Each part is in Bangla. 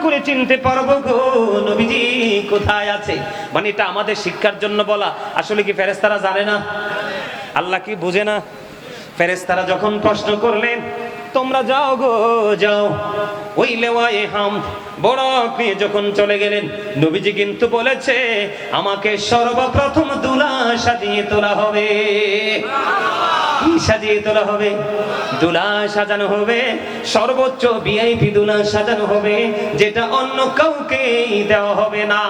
করে চিনতে পারবো গো নবীজি কোথায় আছে। মানে এটা আমাদের শিক্ষার জন্য বলা। আসলে কি ফেরেশতারা জানে না? আল্লাহ কি বুঝে না? ফেরেশতারা যখন প্রশ্ন করলেন তোমরা যাও গো যাও, ওই লেওয়ায়ে হামদ বড় নিয়ে যখন চলে গেলেন, নবীজি কিন্তু বলেছে আমাকে সর্বপ্রথম দুলা সাজিয়ে তোলা হবে। কি সাজিয়ে তোলা হবে? দুলা সাজানো হবে, সর্বোচ্চ ভিআইপি দুলা সাজানো হবে, যেটা অন্য কাউকে দেওয়া হবে না।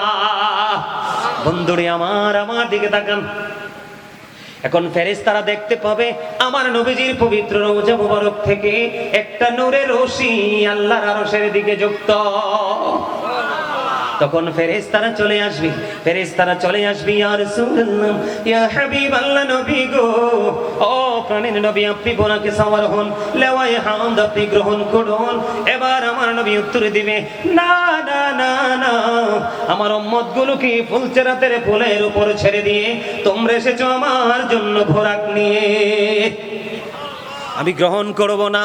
বন্ধুরে আমার দিকে তাকান। এখন ফেরেশতারা দেখতে পাবে আমার নবীজির পবিত্র রওজা মুবারক থেকে একটা নূরের রশি আল্লাহর আরশের দিকে যুক্ত। তখন ফেরেশতারা চলে আসবে, ফেরেশতারা চলে আসবে, ইয়া রাসূলুল্লাহ, ইয়া হাবিবাল্লাহ, নবী গো, ও প্রাণের নবী, আপনি বোনাকে সাওয়ার হন, লেওয়ায়ে হামদ আপনি গ্রহণ করুন। এবার আমার নবী উত্তর দিবে, না না না না, আমার উম্মতগুলোকে ফুলচেরাতের ফুলের উপর ছেড়ে দিয়ে তোমরা এসেছো আমার জন্য ভোরাক নিয়ে, আমি গ্রহণ করব না।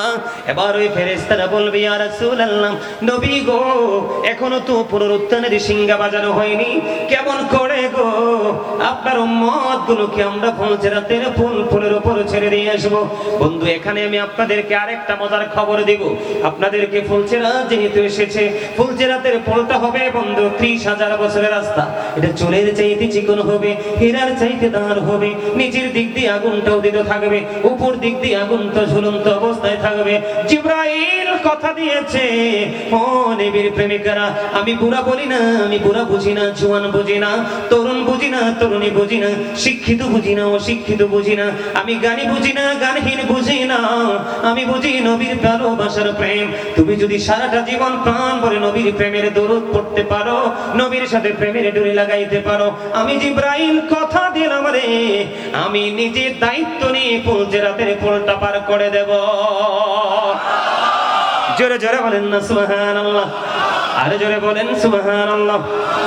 এবার ওই ফেরেশতারা বলবে, ইয়া রাসূলুল্লাহ, নবী গো, এখনো তো পুনরুত্থানের সিংহা বাজানো হয়নি, কেমন করে গো আপনার উম্মতগুলোকে আমরা ফুলচেরাতের ফুলের উপর ছেড়ে দিয়ে আসবো? বন্ধু, এখানে আমি আপনাদেরকে আরেকটা মজার খবর দেব। আপনাদেরকে ফুলচেরাত যেহেতু এসেছে, ফুলচেরাতের ফুলটা হবে বন্ধু 30,000 বছরের রাস্তা। এটা চুলের চাইতে চিকন হবে, হীরার চাইতে দাঁড় হবে, নিচের দিক দিয়ে আগুনটা উদিত থাকবে, উপর দিক দিয়ে আগুনটা ঝুলন্ত অবস্থায় থাকবে। জিবরাইল কথা দিয়েছে, ও নবীর প্রেমিকারা, আমি বুড়া বলি না, আমি বুড়া বুঝি না, জওয়ান বুঝি না, তরুণ বুঝি না, তরুণী বুঝি না, শিক্ষিত বুঝি না, অশিক্ষিত বুঝি না, আমি জ্ঞানী বুঝি না, জ্ঞানহীন বুঝি না, আমি বুঝি নবীর ভালোবাসার প্রেম। তুমি যদি সারাটা জীবন প্রাণ ভরে নবীর প্রেমের দরুদ পড়তে পারো, নবীর সাথে প্রেমের ডোরি লাগাইতে পারো, আমি জিবরাইল কথা দিলাম রে, আমি নিজের দায়িত্ব নিয়ে ফুলচেরাতের ফুলটা পার করে দেব। জোরে জোরে বলেন না সুবহানাল্লাহ, আরে জোরে বলেন সুবহানাল্লাহ।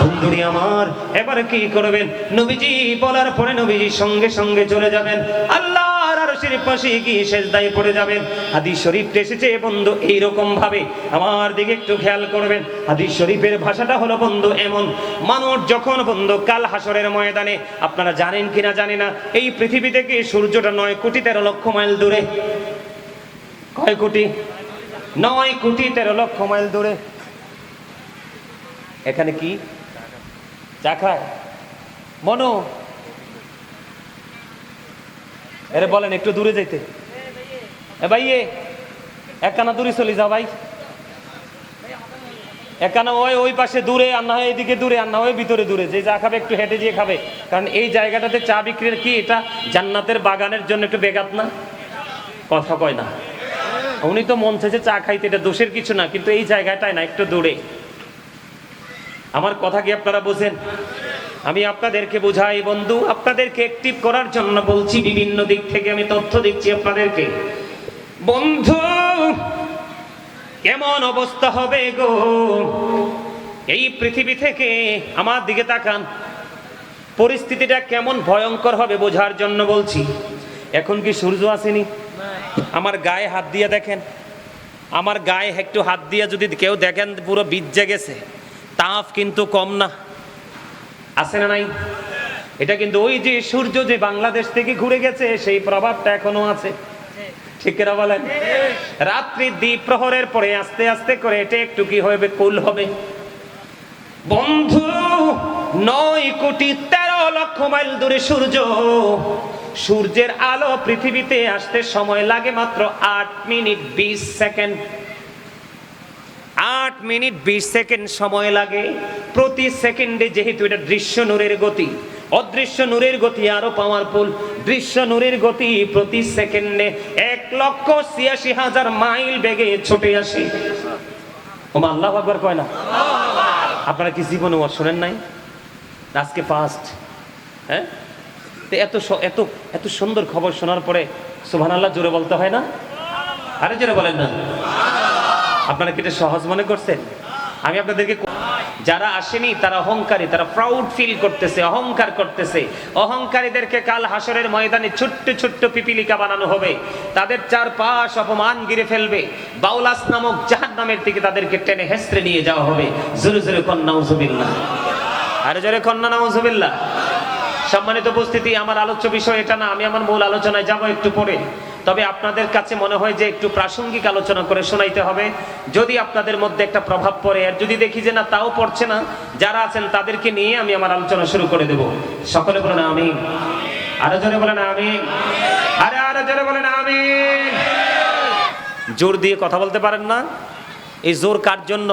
বন্ধুরি আমার, এবারে কি করবেন? নবীজি বলার পরে নবীজি সঙ্গে সঙ্গে চলে যাবেন আল্লাহর আরশের পাশে গিয়ে সিজদায় পড়ে যাবেন। হাদিস শরীফ এসেছে বন্ধু এইরকম ভাবে, আমার দিকে একটু খেয়াল করবেন। হাদিস শরীফের ভাষাটা হলো বন্ধু এমন, মানুষ যখন বন্ধু কাল হাসরের ময়দানে, আপনারা জানেন কিনা জানি না, এই পৃথিবী থেকে সূর্যটা 9 কোটি 13 লক্ষ মাইল দূরে। কয় কোটি? 9 কোটি 13 লক্ষ মাইল দূরে। এখানে কি চা খায় মনো? এরে বলেন একটু দূরে যাইতে। এ ভাইয়ে একখানা দূরে চলে যাও ভাই, একখানা ওই পাশে দূরে, আর না হয় এইদিকে দূরে, আর না হয় ভিতরে দূরে। যে চা খাবে একটু হেঁটে যেয়ে খাবে, কারণ এই জায়গাটাতে চা বিক্রির কি এটা জান্নাতের বাগানের জন্য একটু বেগাত না? কথা কয় না। উনি তো মন চাইছে চা খাইতে, এটা দোষের কিছু না, কিন্তু এই জায়গাটায় না, একটু দূরে। আমার কথা কি আপনারা বোঝেন? আমি আপনাদেরকে বুঝাই বন্ধু, আপনাদেরকে অ্যাক্টিভ করার জন্য বলছি, বিভিন্ন দিক থেকে আমি তথ্য দিচ্ছি আপনাদেরকে। বন্ধু, কেমন অবস্থা হবে গো এই পৃথিবী থেকে, আমার দিকে তাকান, পরিস্থিতিটা কেমন ভয়ঙ্কর হবে বোঝার জন্য বলছি। এখন কি সূর্য আসেনি? আমার গায়ে হাত দিয়ে দেখেন, আমার গায়ে একটু হাত দিয়ে যদি কেউ দেখেন পুরো ভিজে গেছে। তাপ কিন্তু কম না, আছে না নাই? এটা কিন্তু ওই যে সূর্য যে বাংলাদেশ থেকে ঘুরে গেছে সেই প্রভাবটা এখনো আছে, ঠিক কিনা বলেন? রাত্রি দ্বীপ প্রহরের পরে আস্তে আস্তে করে এটা একটু কি হবে, কুল হবে। বন্ধু, 9 কোটি 13 লক্ষ মাইল দূরে সূর্য, সূর্যের আলো পৃথিবীতে আসতে সময় লাগে মাত্র 8 মিনিট 20 সেকেন্ড। 8 মিনিট 20 সেকেন্ড সময় লাগে প্রতি সেকেন্ডে। যেহেতু এটা দৃশ্য নূরের গতি, অদৃশ্য নূরের গতি আরো পাওয়ারফুল। দৃশ্য নূরের গতি প্রতি সেকেন্ডে 1,86,000 মাইল বেগে ছুটে আসে। ওমা আল্লাহু আকবার কয় না? আপনারা কি জীবনে ওয়াজ শুনেন নাই? আজকে ফার্স্ট। হ্যাঁ, এত এত এত সুন্দর খবর শোনার পরে সুবহানাল্লাহ জোরে বলতে হয় না? আরে জোরে বলেন না। আপনারা কি এটা সহজ মনে করছেন? আমি আপনাদেরকে যারা আসেনি তারা অহংকারী, তারা প্রাউড ফিল করতেছে, অহংকার করতেছে। অহংকারীদেরকে কাল হাসরের ময়দানে ছোট্ট ছোট্ট পিপিলিকা বানানো হবে, তাদের চারপাশ অপমান ঘিরে ফেলবে, বাউলাস নামক জাহান্নামের দিকে তাদেরকে টেনে হেসড়ে নিয়ে যাওয়া হবে। জোরে জোরে কন্যা নাউজুবিল্লাহ, আরে জোরে কন্যা নাউজুবিল্লাহ। সম্মানিত উপস্থিতি, আমার আলোচ্য বিষয় এটা না, আমি আমার মূল আলোচনায় যাব একটু পরে। তবে আপনাদের কাছে মনে হয় যে একটু প্রাসঙ্গিক আলোচনা করে শোনাইতে হবে, যদি আপনাদের মধ্যে একটা প্রভাব পড়ে। আর যদি দেখি যে না, তাও পড়ছে না, যারা আছেন তাদেরকে নিয়ে আমি আমার আলোচনা শুরু করে দেব। সকলে বলেন আমিন, আরো জোরে বলেন আমিন, আরো জোরে বলেন আমিন। জোর দিয়ে কথা বলতে পারেন না? এই জোর কার জন্য?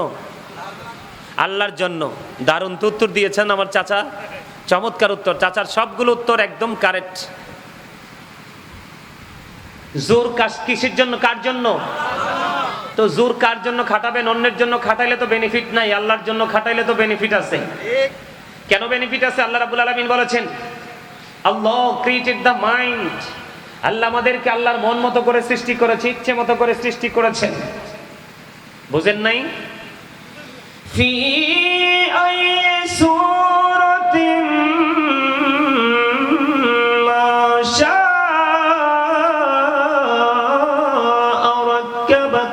আল্লাহর জন্য। দারুণ তো উত্তর দিয়েছেন আমার চাচা, চমৎকার উত্তর। চাচার সবগুলো উত্তর একদম কারেক্ট। জোর কিসের জন্য, কার জন্য? তো জোর কার জন্য খাটাবেন? অন্যের জন্য খাটাইলে তো বেনিফিট নাই, আল্লাহর জন্য খাটাইলে তো বেনিফিট আছে। কেন বেনিফিট আছে? আল্লাহ রাব্বুল আলামিন বলেছেন, আল্লাহ ক্রিয়েটেড দ্য মাইন্ড। আল্লাহ আমাদেরকে আল্লাহর মন মতো করে সৃষ্টি করেছে, ইচ্ছে মতো করে সৃষ্টি করেছেন। বুঝেন নাই? ফি আইয়ি সূরাতিন মা শাআ রাক্কাবাক।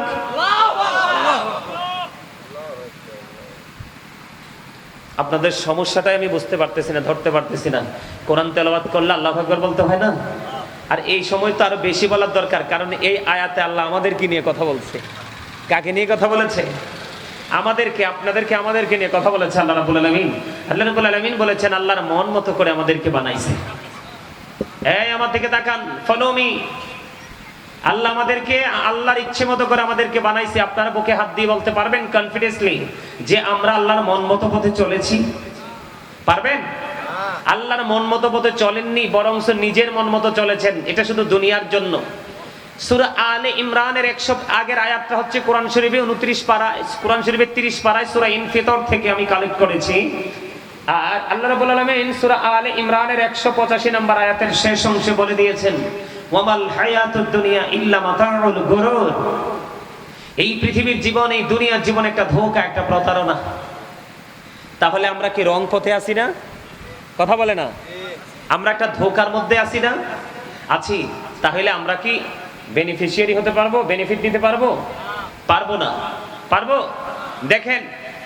আপনাদের সমস্যাটাই আমি বুঝতে পারতেছি না, ধরতে পারতেছি না। কোরআন তেলাওয়াত করলে আল্লাহু আকবার বলতে হয় না? আর এই সময় তো আরো বেশি বলার দরকার, কারণ এই আয়াতে আল্লাহ আমাদেরকে নিয়ে কথা বলছে। কাকে নিয়ে কথা বলেছে? আমাদেরকে, আপনাদেরকে, আমাদেরকে নিয়ে কথা বলেছে আল্লাহ রাব্বুল আলামিন। আল্লাহ রাব্বুল আলামিন বলেছেন আল্লাহর মন মতো করে আমাদেরকে বানাইছে। এই আমার দিকে তাকান, ফলো মি। আল্লাহ আমাদেরকে আল্লাহর ইচ্ছে মতো করে আমাদেরকে বানাইছে। আপনারা বুকে হাত দিয়ে বলতে পারবেন কনফিডেন্টলি যে আমরা আল্লাহর মন মতো পথে চলেছি? পারবেন? আল্লাহর মন মতো পথে চলেননি, বরং নিজের মন মতো চলেছেন। এটা শুধু দুনিয়ার জন্য। সূরা আলে ইমরানের 100 আগের আয়াতটা হচ্ছে কোরআন শরীফে 29 পারা, কোরআন শরীফের 30 পারায় সূরা ইনফিতর থেকে আমি কালেক্ট করেছি। আর আল্লাহ রাব্বুল আলামিন সূরা আলে ইমরানের 185 নম্বর আয়াতের শেষ অংশে বলে দিয়েছেন, ওয়ামাল হায়াতুদ দুনিয়া ইল্লা মাতাউল গুরুর। এই পৃথিবীর জীবন, এই দুনিয়ার জীবন একটা ধোঁকা, একটা প্রতারণা। তাহলে আমরা কি রং পথে আছি না? কথা বলে না? আমরা একটা ধোঁকার মধ্যে আছি না? আছি। তাহলে আমরা কি বেনিফিশিয়ারি হতে পারবো? বেনিফিট নিতে পারবো? পারবো না। পারবো? দেখেন,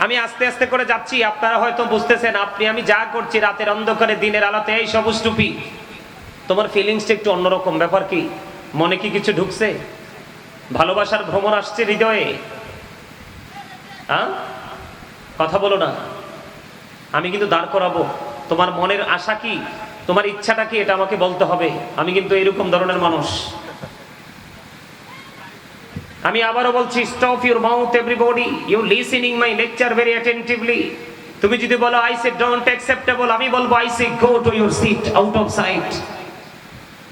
আমি আস্তে আস্তে করে যাচ্ছি, আপনারা হয়তো বুঝতেছেন। আপনি আমি যা করছি রাতের অন্ধকারে দিনের আলোতে, এই সবুজ টুপি, তোমার ফিলিংসটা একটু অন্যরকম। ব্যাপার কি? মনে কি কিছু ঢুকছে? ভালোবাসার ভ্রমণ আসছে হৃদয়ে? কথা বলো না। আমি কিন্তু দাঁড় করাবো। তোমার মনের আশা কি, তোমার ইচ্ছাটা কি, এটা আমাকে বলতে হবে। আমি কিন্তু এরকম ধরনের মানুষ। আমি আবারও বলছি, stop your mouth everybody, you listening my lecture very attentively. তুমি যদি বলো আই সে ডোন্ট অ্যাকসেপ্টেবল, আমি বলবো I say go to your seat out of sight.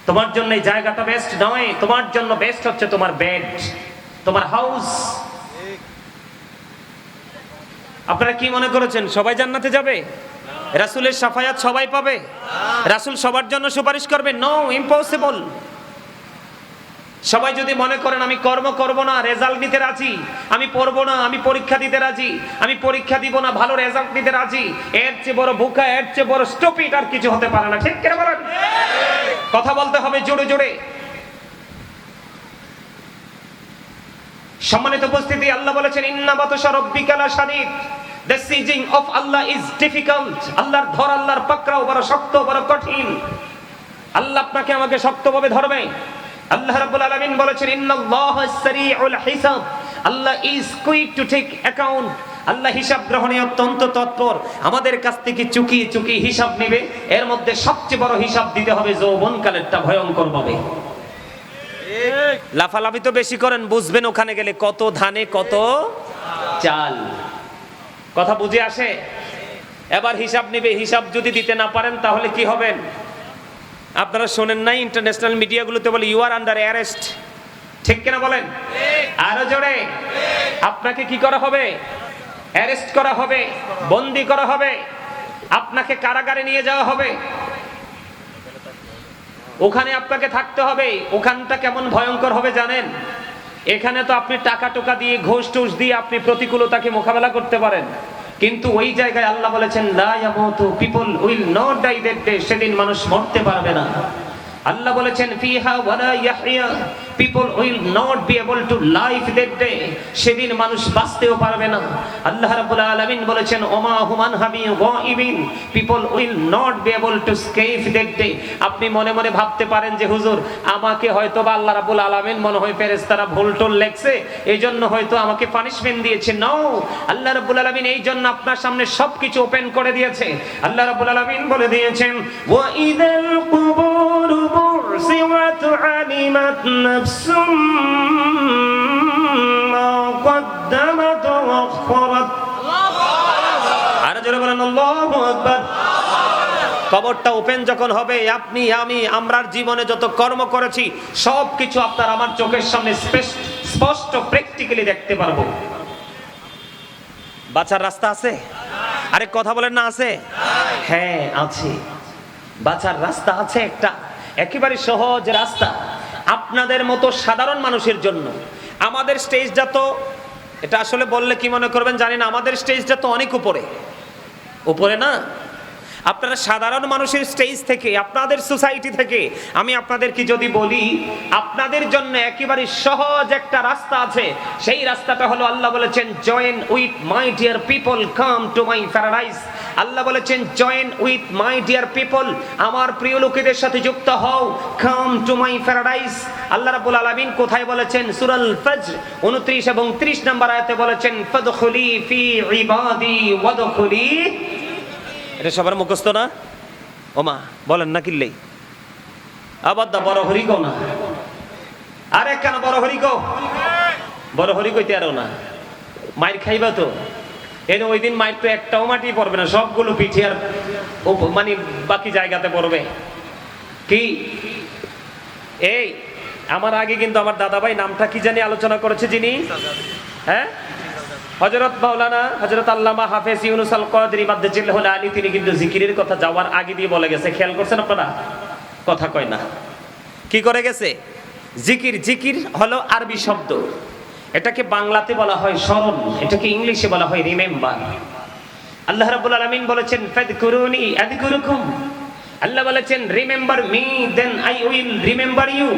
তোমার জন্য এই জায়গাটা বেস্ট নয়, তোমার জন্য বেস্ট হচ্ছে তোমার বেড, তোমার হাউস। আপনারা কি মনে করেছেন সবাই জান্নাতে যাবে? রাসূলের শাফায়াত সবাই পাবে? রাসূল সবার জন্য সুপারিশ করবে? No, impossible. সবাই যদি মনে করেন আমি কর্ম করব না, রেজাল্ট নিতে রাজি, আমি পড়বো না, আমি পরীক্ষা দিতে রাজি, আমি পরীক্ষা দিব না, ভালো রেজাল্ট নিতে রাজি, এর চেয়ে বড় বোকা, এর চেয়ে বড় স্টুপিড আর কিছু হতে পারে না। ঠিক কিনা বলেন? কথা বলতে হবে জোরে জোরে। সম্মানিত উপস্থিতি, আল্লাহ বলেছেন ইন্না বাতাশা রাব্বিকা লাশাদীদ। The sieging of Allah is difficult. আল্লাহর ধর, আল্লাহর পাকড়াও বড় শক্ত, বড় কঠিন। আল্লাহ আপনাকে আমাকে শক্তভাবে ধরবে। আল্লাহ রাব্বুল আলামিন বলেছেন ইন্নাল্লাহা সারিউল হিসাব। Allah is quick to take account. Allah হিসাব গ্রহণে অত্যন্ত তৎপর। আমাদের কাছ থেকে চুকিয়ে চুকিয়ে হিসাব নেবে। এর মধ্যে সবচেয়ে বড় হিসাব দিতে হবে যৌবনকালেরটা, ভয়ঙ্কর ভাবে। লাফালাফি তো বেশি করেন, বুঝবেন ওখানে গেলে কত ধানে কত চাল। কথা বুঝে আসে? এবার হিসাব নেবে। হিসাব যদি দিতে না পারেন তাহলে কি হবেন? আপনারা শোনেন নাই ইন্টারন্যাশনাল মিডিয়াগুলোতে বলে ইউ আর আন্ডার অ্যারেস্ট। ঠিক কিনা বলেন? আরো জোরে। আপনাকে কি করা হবে? অ্যারেস্ট করা হবে, বন্দি করা হবে, আপনাকে কারাগারে নিয়ে যাওয়া হবে, ওখানে আপনাকে থাকতে হবে। ওখানটা কেমন ভয়ঙ্কর হবে জানেন? এখানে তো আপনি টাকা টোকা দিয়ে, ঘুষ টুস দিয়ে আপনি প্রতিকূলতাকে মোকাবেলা করতে পারেন। কিন্তু ওই জায়গায় আল্লাহ বলেছেন লা ইয়ামুতু, people will not die that day, সেদিন মানুষ মরতে পারবে না। আল্লাহ বলেছেন ফিহা ওয়ালা ইয়াহইয়া, people will not be able to live that day, সেদিন মানুষ বাঁচতেও পারবে না। আল্লাহ রাব্বুল আলামিন বলেছেন ওমা হুমান হাবি গাইবিন, people will not be able to escape that day. আপনি মনে মনে ভাবতে পারেন যে হুজুর আমাকে হয়তো বা আল্লাহ রাব্বুল আলামিন মনে হয় ফেরেশতারা ভুল টুল লেখছে, এইজন্য হয়তো আমাকে পানিশমেন্ট দিয়েছে। নো, আল্লাহ রাব্বুল আলামিন এই জন্য আপনার সামনে সবকিছু ওপেন করে দিয়েছে। আল্লাহ রাব্বুল আলামিন বলে দিয়েছেন ওয়া ইদাল কুবুর বুরসিওয়াত আলিমাত নাফসুম মা কদ্দামাত ওয়া আখখারাত। আর জোরে বলেন আল্লাহু আকবার। কবরটা ওপেন যখন হবে, আপনি আমি আমরার জীবনে যত কর্ম করেছি সবকিছু আপনার আমার চোখের সামনে স্পষ্ট প্র্যাকটিক্যালি দেখতে পারবো। বাঁচার রাস্তা আছে? আরে কথা বলেন না আছে? হ্যাঁ আছে, বাঁচার রাস্তা আছে একটা, একেবারে সহজ রাস্তা আপনাদের মতো সাধারণ মানুষের জন্য। আমাদের স্টেজটা তো, এটা আসলে বললে কি মনে করবেন জানি না, আমাদের স্টেজটা তো অনেক উপরে উপরে না। আপনারা সাধারণ মানুষের স্টেজ থেকে, আপনাদের সোসাইটি থেকে আমি আপনাদেরকে যদি বলি আপনাদের জন্য একেবারে সহজ একটা রাস্তা আছে, সেই রাস্তাটা হলো আল্লাহ বলেছেন join with my dear people come to my paradise. Allah বলেছেন join with my dear people, আমার প্রিয় লোকেদের সাথে যুক্ত হও, কাম টু মাই প্যারাডাইস। আল্লাহ রাব্বুল আলামিন কোথায় বলেছেন? সূরাল ফজর 29 এবং 30 নম্বর আয়াতে বলেছেন ফাদখুলি ফি ইবাদি ওয়াদখুলি। এটা সবার মুখস্থ না? ওমা বলেন না কিল্লেই আবাদা বড় হরি গো না। আরে কেন বড় হরি গো? বড় হরি কইতে আরো না, মাইর খাইবা তো। এই ওই দিন মাইর তো একটাও মাটি পড়বে না, সবগুলো পিঠে আর মানে বাকি জায়গাতে পড়বে। কি এই আমার আগে কিন্তু আমার দাদা ভাই নামটা কি জানি আলোচনা করেছে যিনি, হ্যাঁ হযরত মাওলানা হযরত আল্লামা হাফেজ ইউনুস আল কদরি মাদ্দাজিল্লাহুল আলী, তিনি কিন্তু জিকিরের কথা যাওয়ার আগে দিয়ে বলে গেছে। খেয়াল করছেন আপনারা? কথা কয় না, কি করে গেছে? জিকির, জিকির হলো আরবি শব্দ, এটাকে বাংলাতে বলা হয় স্মরণ, এটাকে ইংলিশে বলা হয় রিমেম্বার। আল্লাহ রাব্বুল আলামিন বলেছেন ফাযকুরুনি আযকুরুকুম, আল্লাহ বলেছেন remember me then I will remember you.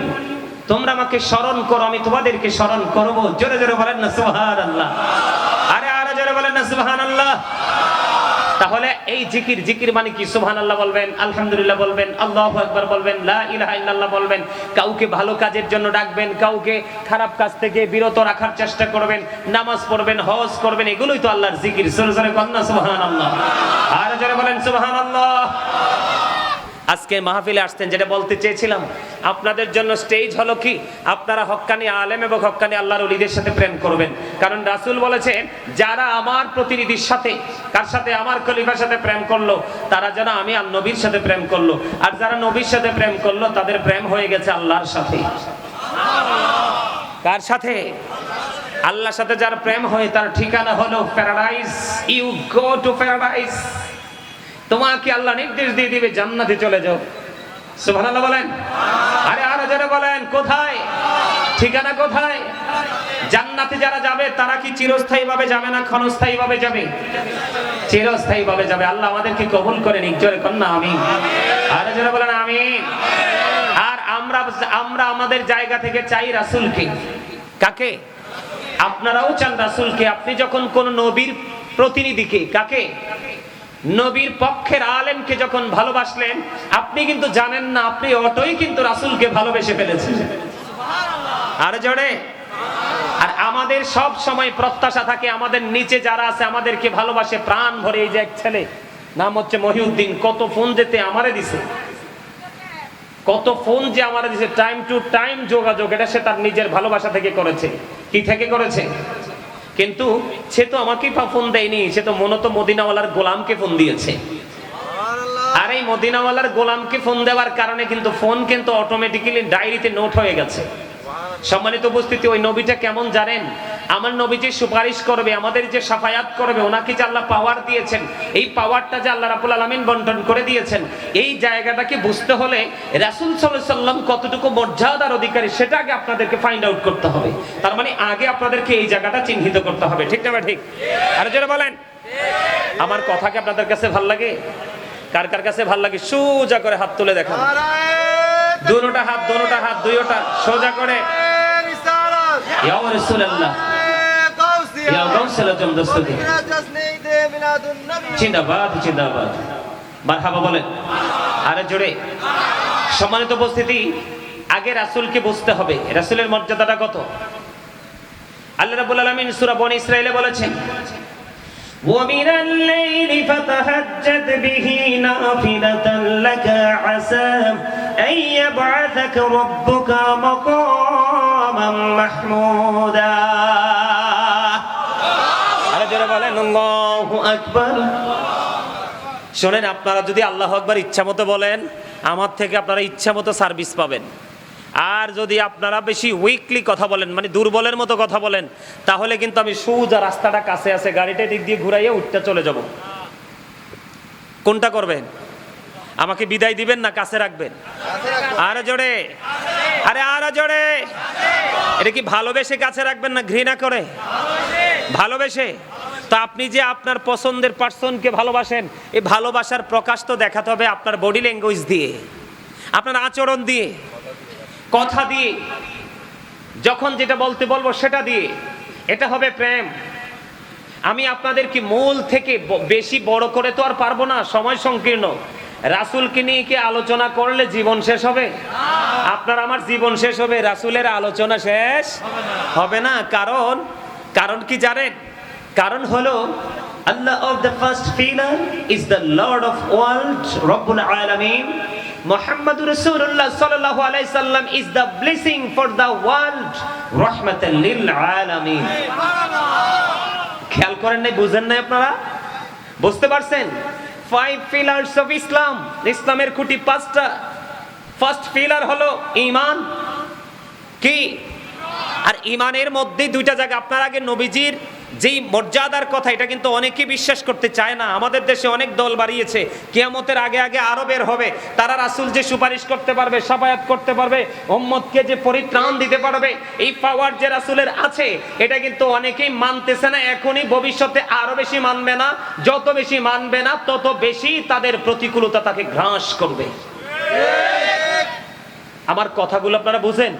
তোমরা আমাকে স্মরণ করো, আমি তোমাদেরকে স্মরণ করব। জোরে জোরে বলেন না সুবহানাল্লাহ। আরে আরে জোরে বলেন না সুবহানাল্লাহ। তাহলে এই জিকির, জিকির মানে কি? সুবহানাল্লাহ বলবেন, আলহামদুলিল্লাহ বলবেন, আল্লাহু আকবার বলবেন, লা ইলাহা ইল্লাল্লাহ বলবেন। কাউকে ভালো কাজের জন্য ডাকবেন, কাউকে খারাপ কাজ থেকে বিরত রাখার চেষ্টা করবেন, নামাজ পড়বেন, হজ করবেন, এগুলোই তো আল্লাহর জিকির। জোরে জোরে বলেন না সুবহানাল্লাহ। আরে জোরে বলেন সুবহানাল্লাহ। আজকে মাহফিলে আসতেন, যেটা বলতে চেয়েছিলাম আপনাদের জন্য স্টেজ হলো কি, আপনারা হক্কানি আলেম এবং হক্কানি আল্লাহর ওলিদের সাথে প্রেম করবেন। কারণ রাসূল বলেছেন যারা আমার প্রতিনিধির সাথে, কার সাথে? আমার খলিফার সাথে প্রেম করলো, তারা যেন আমি আর নবীর সাথে প্রেম করলো, আর যারা নবীর সাথে প্রেম করলো তাদের প্রেম হয়ে গেছে আল্লাহর সাথে। কার সাথে? আল্লাহর সাথে যার প্রেম হয় তার ঠিকানা হলো paradise. You go to paradise. তোমাকে আল্লাহ নির্দেশ দিয়ে দিবে জান্নাতে চলে যাও। সুবহানাল্লাহ বলেন। আরে আরো জোরে বলেন, কোথায়? ঠিকানা কোথায়? জান্নাতে যারা যাবে তারা কি চিরস্থায়ী ভাবে যাবে না ক্ষণস্থায়ী ভাবে যাবে? চিরস্থায়ী ভাবে যাবে। আল্লাহ আমাদেরকে কবুল করে নিক। জোরে কর না আমিন। আরো জোরে বলেন আমিন। আর আমরা আমাদের জায়গা থেকে চাই রাসূলকে। কাকে? আপনারাও চান রাসূলকে। আপনি যখন কোন নবীর প্রতিনিধিকে, কাকে? নবীর পক্ষের আলেমকে যখন ভালোবাসলেন, আপনি কিন্তু জানেন না আপনি অটোই কিন্তু রাসূলকে ভালোবেসে ফেলেছেন। আরে জোরে। আর আমাদের সব সময় প্রত্যাশা থাকে আমাদের নিচে যারা আছে আমাদেরকে ভালোবাসে প্রাণ ভরে। এই যে এক ছেলে নাম হচ্ছে মহিউদ্দিন, কত ফোন যেতে আমারে দিছে, কত ফোন যে আমারে দিছে, টাইম টু টাইম যোগাযোগ। এটা সে তার নিজের ভালোবাসা থেকে করেছে। কি থেকে করেছে? কিন্তু সে তো আমাকেই ফোন দেয়নি, সে তো মূলত মদিনাওয়ালার গোলামকে ফোন দিয়েছে। আর এই মদিনাওয়ালার গোলামকে ফোন দেওয়ার কারণে কিন্তু ফোন কিন্তু অটোমেটিক্যালি ডায়েরিতে নোট হয়ে গেছে। সম্মানিত উপস্থিতি, ওই নবীটা কেমন জানেন? আমার নবী যে সুপারিশ করবে, আমাদের যে শাফায়াত করবে, ওনাকে যে আল্লাহ পাওয়ার দিয়েছেন, এই পাওয়ারটা যে আল্লাহ রাব্বুল আলামিন বন্টন করে দিয়েছেন, এই জায়গাটাকে বুঝতে হলে রাসূল সাল্লাল্লাহু আলাইহি সাল্লাম কতটুকু মর্যাদার অধিকারী সেটা আগে আপনাদেরকে ফাইন্ড আউট করতে হবে। তার মানে আগে আপনাদেরকে এই জায়গাটা চিহ্নিত করতে হবে। ঠিক না ঠিক? আর যারা বলেন আমার কথা কি আপনাদের কাছে ভাল লাগে? কার কার কাছে ভাল লাগে সোজা করে হাত তুলে দেখান। দুটোটা হাত দুইটা সোজা করে। ইয়া রাসূলুল্লাহ, ইয়া গাউসুল আজম দস্তগি, জিন্দাবাদ জিন্দাবাদ, মারহাবা বলেন আরে জোরে। সম্মানিত উপস্থিতি, আগে রাসূলকে বুঝতে হবে রাসূলের মর্যাদাটা কত। আল্লাহ রাব্বুল আলামিন সূরা বনী ইসরাঈলে বলেছেন, وَمِنَ اللَّيْلِ فَتَهَجَّدْ بِهِ نَافِلَةً لَكَ عَسَىٰ أَن يَبْعَثَكَ رَبُّكَ مَقَامًا مَحْمُودًا। আরে জোরে বলেন আল্লাহু আকবার। শোনেন, আপনারা যদি আল্লাহু আকবার ইচ্ছা মতো বলেন, আমার থেকে আপনারা ইচ্ছা মতো সার্ভিস পাবেন। আর যদি আপনারা বেশি উইকলি কথা বলেন, মানে দুর্বলের মতো কথা বলেন, তাহলে কিন্তু আমি সোজা রাস্তাটা কাছে আছে, গাড়িটা দিক দিয়ে ঘুরাইয়া উঠতে চলে যাব। কোনটা করবেন? আমাকে বিদায় দিবেন না কাছে রাখবেন? আরো জোরে, আরে আরো জোরে। এটা কি ভালোবেসে কাছে রাখবেন না ঘৃণা করে? ভালোবেসে। তো আপনি যে আপনার পছন্দের পার্সনকে ভালোবাসেন, এই ভালোবাসার প্রকাশ তো দেখাতে হবে আপনার বডি ল্যাঙ্গুয়েজ দিয়ে, আপনার আচরণ দিয়ে, কথা দিয়ে, যখন যেটা বলতে বলবো সেটা দিয়ে। এটা হবে প্রেম। আমি আপনাদেরকে মূল থেকে বেশি বড় করে তো আর পারবো না, সময় সংকীর্ণ। রাসূলকে নিয়ে কি আলোচনা করলে জীবন শেষ হবে? আপনার আমার জীবন শেষ হবে, রাসূলের আলোচনা শেষ হবে না। কারণ কি জানেন? কারণ হলো Allah of the first pillar is the Lord of world, Rabbul Alamin. Muhammadur Rasulullah sallallahu alaihi wasallam is the blessing for the world, rahmatan lil alamin. খেয়াল করেন নাই, বুঝেন নাই আপনারা? বুঝতে পারছেন? 5 pillars of Islam, ইসলামের খুঁটি 5টা। ফার্স্ট পিলার হলো ঈমান। কি? আর ঈমানের মধ্যে 2টা জায়গা। আপনার আগে নবীজির যেই মর্যাদার কথা, এটা কিন্তু অনেকেই বিশ্বাস করতে চায় না। আমাদের দেশে অনেক দল বাড়িয়েছে, কিয়ামতের আগে আগে আরো বের হবে, তারা রাসূল যে সুপারিশ করতে পারবে, শাফায়াত করতে পারবে, উম্মতকে যে পরিত্রাণ দিতে পারবে, এই পাওয়ার যে রাসূলের আছে, এটা কিন্তু অনেকেই মানতেছে না। এখনই ভবিষ্যতে আরো বেশি মানবে না। যত বেশি মানবে না, তত বেশি তাদের প্রতিকূলতা তাকে গ্রাস করবে। আমার কথাগুলো আপনারা বুঝেন?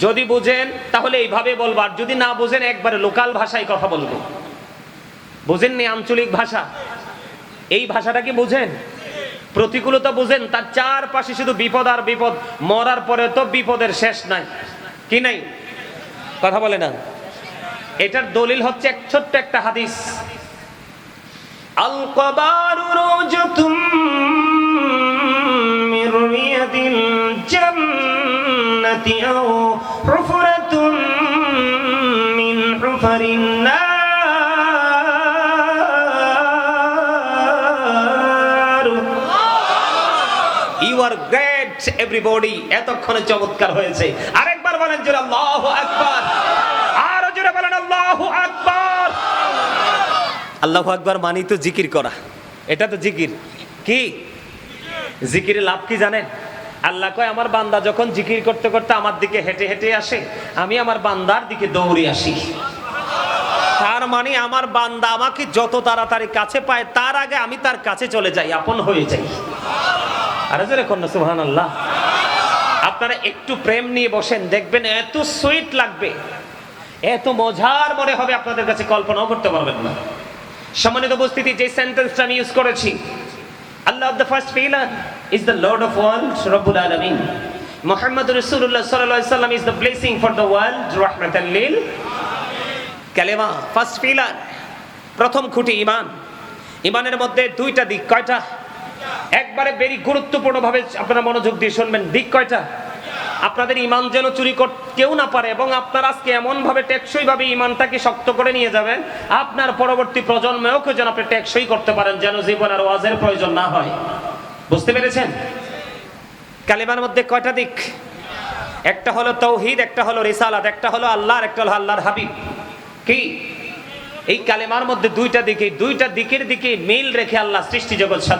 যদি বুঝেন তাহলে এইভাবে বলবো, আর যদি না বুঝেন একবারে লোকাল ভাষায় কথা বলবো। বুঝেননি আঞ্চলিক ভাষা? এই ভাষাটা কি বুঝেন? প্রতিকূলতা বুঝেন? তার চারপাশে শুধু বিপদ আর বিপদ, মরার পরে তো বিপদের শেষ নাই। কি নাই? কথা বলে না। এটার দলিল হচ্ছে এক ছোট্ট একটা হাদিস, আল কবারু রুজতুম মির রিয়াদিল জান্নাতি আও হুফরাতুম মিন হুফারিন নার। You are great everybody. এতক্ষণে চমৎকার হয়েছে। আরেকবার বলেন জোরে আল্লাহু আকবার। আরো জোরে বলেন আল্লাহু আকবার। আল্লাহু আকবার মানি তো জিকির করা, এটা তো জিকির। কি জিকিরের লাভ কি জানেন? আল্লাহ কয়, আমার বান্দা যখন জিকির করতে করতে আমার দিকে হেঁটে হেঁটে আসে, আমি আমার বান্দার দিকে দৌড়ে আসি। তার মানে আমার বান্দা আমাকে যত তাড়াতাড়ি কাছে পায়, তার আগে আমি তার কাছে চলে যাই, আপন হয়ে যাই। আরে জোরে কন্যা সুবহানাল্লাহ। আপনারা একটু প্রেম নিয়ে বসেন, দেখবেন এত সুইট লাগবে, এত মজার মনে হবে, আপনাদের কাছে কল্পনাও করতে পারবেন না। সম্মানিত উপস্থিতি, যে সেন্টেন্সটা আমি ইউজ করেছি, Allah of the first pillar is the Lord of world, Rabbul Alamin. Muhammadur Rasulullah sallallahu alaihi wasallam is the blessing for the world, rahmatan lil কালেমা। ফার্স্ট পিলার, প্রথম খুঁটি ঈমান। ঈমানের মধ্যে 2টা দিক। কয়টা? একবারে বেরি গুরুত্বপূর্ণ ভাবে আপনারা মনোযোগ দিয়ে শুনবেন। দিক কয়টা? আপনাদের ঈমান যেন চুরি কেউ না পারে, এবং আপনারা আজকে এমন ভাবে টেকসই ভাবে ঈমানটাকে শক্ত করে নিয়ে যাবেন, আপনার পরবর্তী প্রজন্মেও যেন আপনি টেকসই করতে পারেন, যেন জীবন আর ওয়াজের প্রয়োজন না হয়। বুঝতে পেরেছেন? কালেমার মধ্যে কয়টা দিক? একটা হলো তাওহীদ, একটা হলো রিসালাত, একটা হলো আল্লাহ, আর একটা হলো আল্লাহর হাবিব। কি এই কালেমার মধ্যে 2টা দিক, এই 2টা দিকের দিকে মিল রেখে আল্লাহ সৃষ্টি জগৎ সাজিয়ে